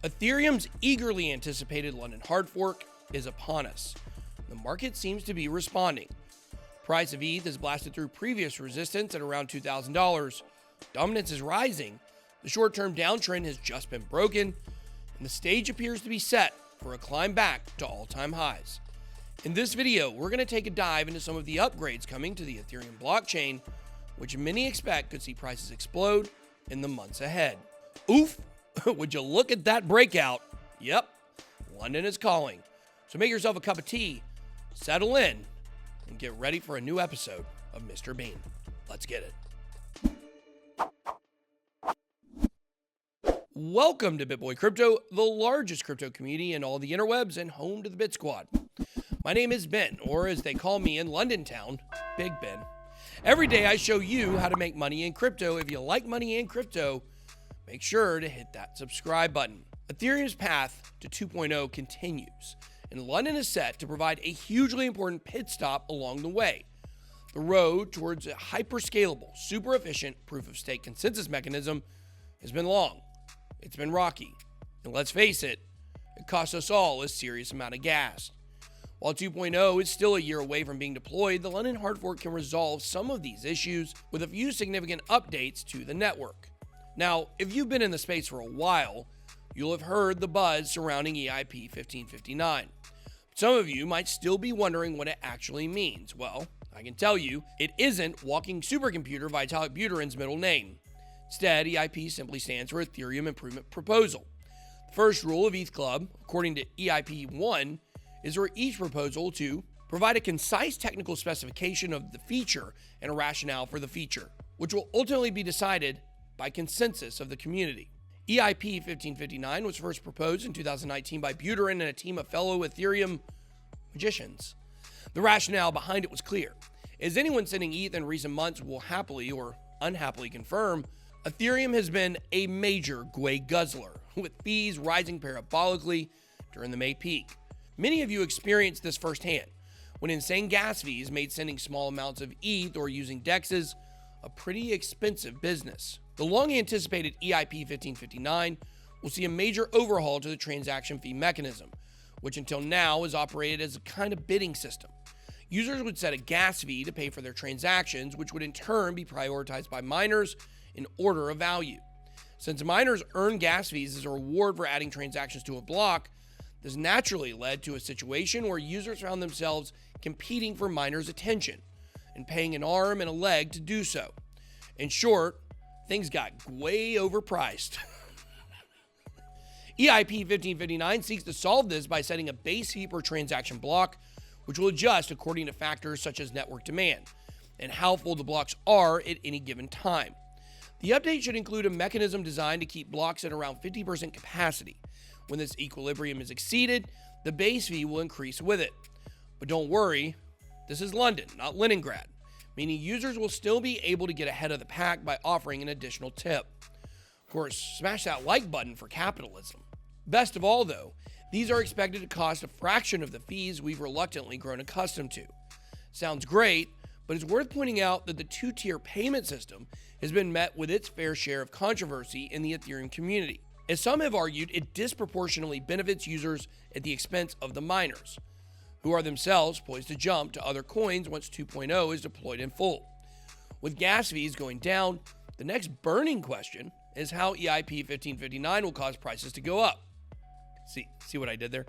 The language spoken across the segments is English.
Ethereum's eagerly anticipated London hard fork is upon us. The market seems to be responding. Price of ETH has blasted through previous resistance at around $2,000. Dominance is rising. The short-term downtrend has just been broken, and the stage appears to be set for a climb back to all-time highs. In this video, we're going to take a dive into some of the upgrades coming to the Ethereum blockchain, which many expect could see prices explode in the months ahead. Oof! Would you look at that breakout? Yep, London is calling. So make yourself a cup of tea, settle in, and get ready for a new episode of Mr. Bean. Let's get it. Welcome to BitBoy Crypto, the largest crypto community in all the interwebs and home to the BitSquad. My name is Ben, or as they call me in London town, Big Ben. Every day I show you how to make money in crypto. If you like money in crypto, make sure to hit that subscribe button. Ethereum's path to 2.0 continues, and London is set to provide a hugely important pit stop along the way. The road towards a hyper-scalable, super efficient proof-of-stake consensus mechanism has been long. It's been rocky, and let's face it, it costs us all a serious amount of gas. While 2.0 is still a year away from being deployed, the London hard fork can resolve some of these issues with a few significant updates to the network. Now, if you've been in the space for a while, you'll have heard the buzz surrounding EIP 1559. Some of you might still be wondering what it actually means. Well, I can tell you, it isn't Walking Supercomputer Vitalik Buterin's middle name. Instead, EIP simply stands for Ethereum Improvement Proposal. The first rule of ETH Club, according to EIP 1, is for each proposal to provide a concise technical specification of the feature and a rationale for the feature, which will ultimately be decided by consensus of the community. EIP 1559 was first proposed in 2019 by Buterin and a team of fellow Ethereum magicians. The rationale behind it was clear. As anyone sending ETH in recent months will happily or unhappily confirm, Ethereum has been a major gwei guzzler, with fees rising parabolically during the May peak. Many of you experienced this firsthand, when insane gas fees made sending small amounts of ETH or using DEXs a pretty expensive business. The long-anticipated EIP 1559 will see a major overhaul to the transaction fee mechanism, which until now has operated as a kind of bidding system. Users would set a gas fee to pay for their transactions, which would in turn be prioritized by miners in order of value. Since miners earn gas fees as a reward for adding transactions to a block, this naturally led to a situation where users found themselves competing for miners' attention and paying an arm and a leg to do so. In short, things got way overpriced. EIP 1559 seeks to solve this by setting a base fee per transaction block, which will adjust according to factors such as network demand and how full the blocks are at any given time. The update should include a mechanism designed to keep blocks at around 50% capacity. When this equilibrium is exceeded, the base fee will increase with it. But don't worry, this is London, not Leningrad, meaning users will still be able to get ahead of the pack by offering an additional tip. Of course, smash that like button for capitalism. Best of all, though, these are expected to cost a fraction of the fees we've reluctantly grown accustomed to. Sounds great, but it's worth pointing out that the two-tier payment system has been met with its fair share of controversy in the Ethereum community. As some have argued, it disproportionately benefits users at the expense of the miners, who are themselves poised to jump to other coins once 2.0 is deployed in full. With gas fees going down, the next burning question is how EIP 1559 will cause prices to go up. See what I did there?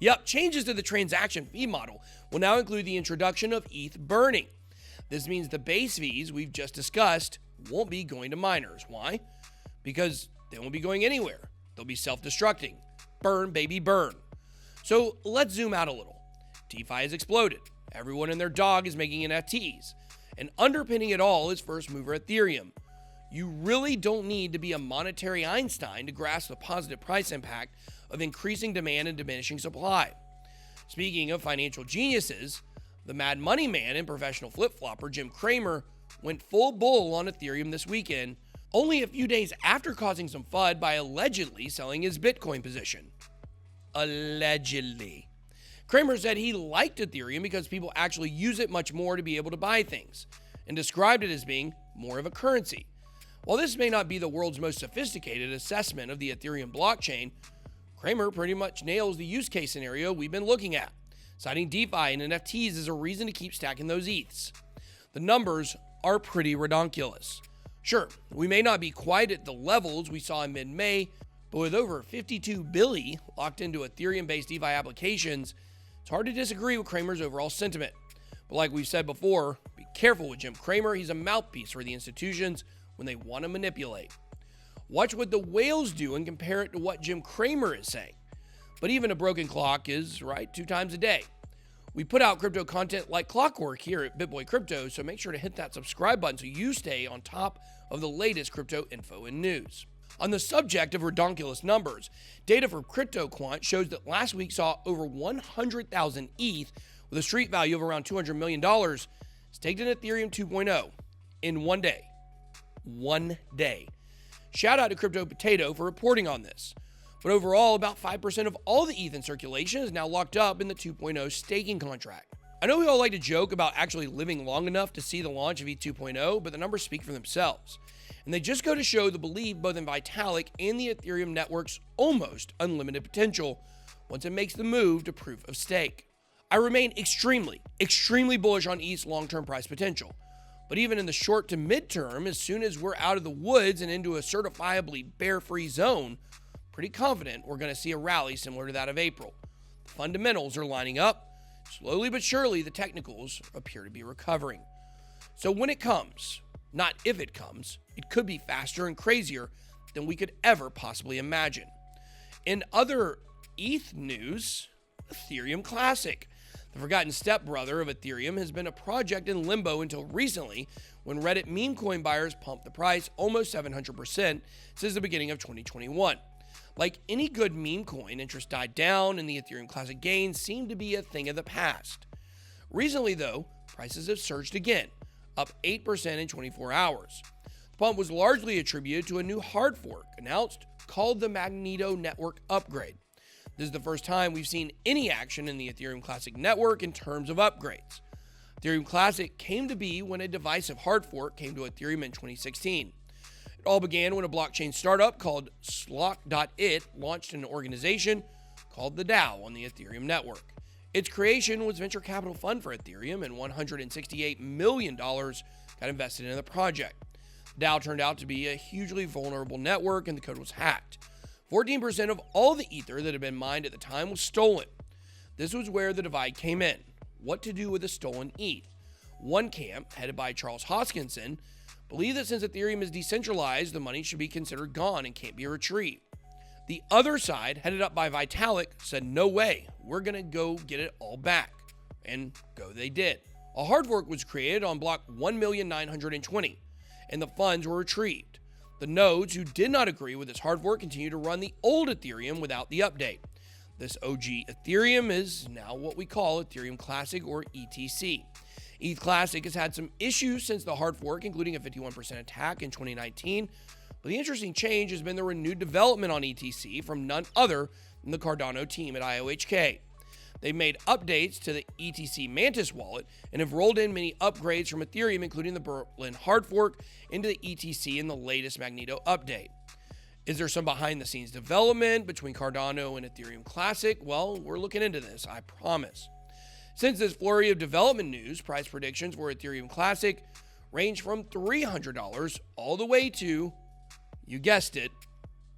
Yep, changes to the transaction fee model will now include the introduction of ETH burning. This means the base fees we've just discussed won't be going to miners. Why? Because they won't be going anywhere. They'll be self-destructing. Burn, baby, burn. So let's zoom out a little. DeFi has exploded. Everyone and their dog is making NFTs. And underpinning it all is first mover Ethereum. You really don't need to be a monetary Einstein to grasp the positive price impact of increasing demand and diminishing supply. Speaking of financial geniuses, the mad money man and professional flip-flopper Jim Cramer went full bull on Ethereum this weekend, only a few days after causing some FUD by allegedly selling his Bitcoin position. Allegedly. Cramer said he liked Ethereum because people actually use it much more to be able to buy things, and described it as being more of a currency. While this may not be the world's most sophisticated assessment of the Ethereum blockchain, Cramer pretty much nails the use case scenario we've been looking at, citing DeFi and NFTs as a reason to keep stacking those ETHs. The numbers are pretty redonkulous. Sure, we may not be quite at the levels we saw in mid-May, but with over 52 billion locked into Ethereum-based DeFi applications, it's hard to disagree with Cramer's overall sentiment. But like we've said before, be careful with Jim Cramer. He's a mouthpiece for the institutions when they want to manipulate. Watch what the whales do and compare it to what Jim Cramer is saying. But even a broken clock is right 2 times a day. We put out crypto content like clockwork here at BitBoy Crypto, so make sure to hit that subscribe button so you stay on top of the latest crypto info and news. On the subject of redonkulous numbers, data from CryptoQuant shows that last week saw over 100,000 ETH with a street value of around $200 million staked in Ethereum 2.0 in one day. One day. Shout out to Crypto Potato for reporting on this. But overall, about 5% of all the ETH in circulation is now locked up in the 2.0 staking contract. I know we all like to joke about actually living long enough to see the launch of ETH 2.0, but the numbers speak for themselves. And they just go to show the belief both in Vitalik and the Ethereum network's almost unlimited potential once it makes the move to proof of stake. I remain extremely bullish on ETH's long-term price potential. But even in the short to mid-term, as soon as we're out of the woods and into a certifiably bear-free zone, pretty confident we're going to see a rally similar to that of April. The fundamentals are lining up. Slowly but surely, the technicals appear to be recovering. So when it comes, not if it comes, it could be faster and crazier than we could ever possibly imagine. In other ETH news, Ethereum Classic. The forgotten stepbrother of Ethereum has been a project in limbo until recently when Reddit meme coin buyers pumped the price almost 700% since the beginning of 2021. Like any good meme coin, interest died down and the Ethereum Classic gains seemed to be a thing of the past. Recently, though, prices have surged again, up 8% in 24 hours. The pump was largely attributed to a new hard fork announced called the Magneto Network Upgrade. This is the first time we've seen any action in the Ethereum Classic network in terms of upgrades. Ethereum Classic came to be when a divisive hard fork came to Ethereum in 2016. It all began when a blockchain startup called Slock.it launched an organization called the DAO on the Ethereum network. Its creation was venture capital fund for Ethereum, and $168 million got invested in the project. The DAO turned out to be a hugely vulnerable network, and the code was hacked. 14% of all the Ether that had been mined at the time was stolen. This was where the divide came in. What to do with the stolen ETH? One camp, headed by Charles Hoskinson, believed that since Ethereum is decentralized, the money should be considered gone and can't be retrieved. The other side, headed up by Vitalik, said, no way, we're going to go get it all back. And go they did. A hard fork was created on block 1,920,000, and the funds were retrieved. The nodes who did not agree with this hard fork continue to run the old Ethereum without the update. This OG Ethereum is now what we call Ethereum Classic, or ETC. ETH Classic has had some issues since the hard fork, including a 51% attack in 2019, but the interesting change has been the renewed development on ETC from none other than the Cardano team at IOHK. They've made updates to the ETC Mantis wallet and have rolled in many upgrades from Ethereum, including the Berlin hard fork, into the ETC in the latest Magneto update. Is there some behind-the-scenes development between Cardano and Ethereum Classic? Well, we're looking into this, I promise. Since this flurry of development news, price predictions for Ethereum Classic range from $300 all the way to, you guessed it,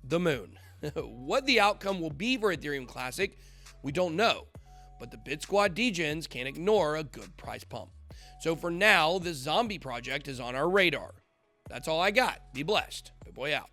the moon. What the outcome will be for Ethereum Classic, we don't know. But the BitSquad degens can't ignore a good price pump. So for now, this zombie project is on our radar. That's all I got. Be blessed. BitBoy out.